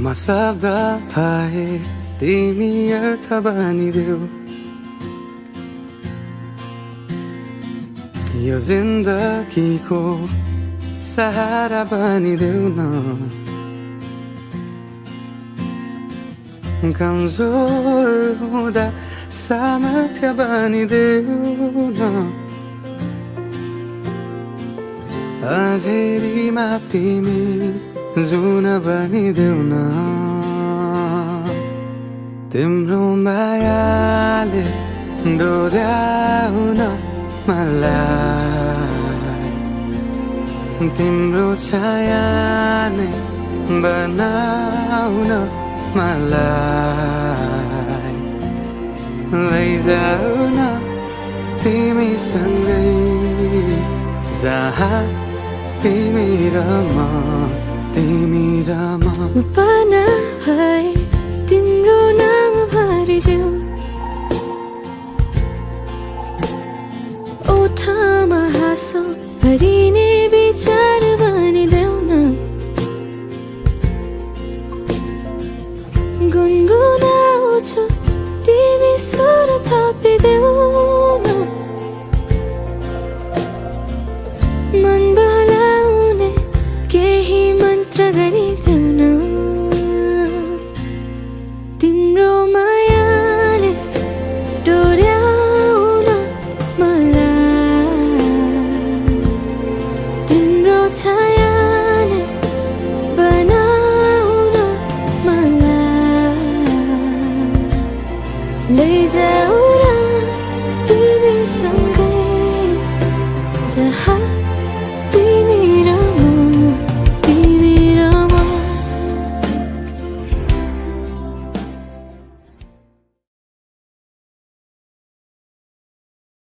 मसब्दा पाए तिमी अर्थ बनिदेऊ यो जिन्दगीको सहारा बनिदेऊ न कमजोर हुँदा सामर्थ्य बनिदेऊ न अँधेरीमा तिमी जुन बनिदेऊ न तिम्रो मायाले डोर्याउन मलाई तिम्रो छाया नै बनाउन मलाई लैजाऊ न तिमीसँगै जहाँ तिमी र म पाना है तिम्रो नाम भरिदेऊ ओठमा हाँसो भरिने विचार बनिदेऊ न गुनगुनाउँछु तिमी स्वर थपिदेऊ न मन बहलाउने केही मन्त्र गरिदेऊ न तिम्रो मायाले डोर्याउन मलाई तिम्रो छायाले बनाउन मलाई लैजाऊ न तिमीसँगै जहाँ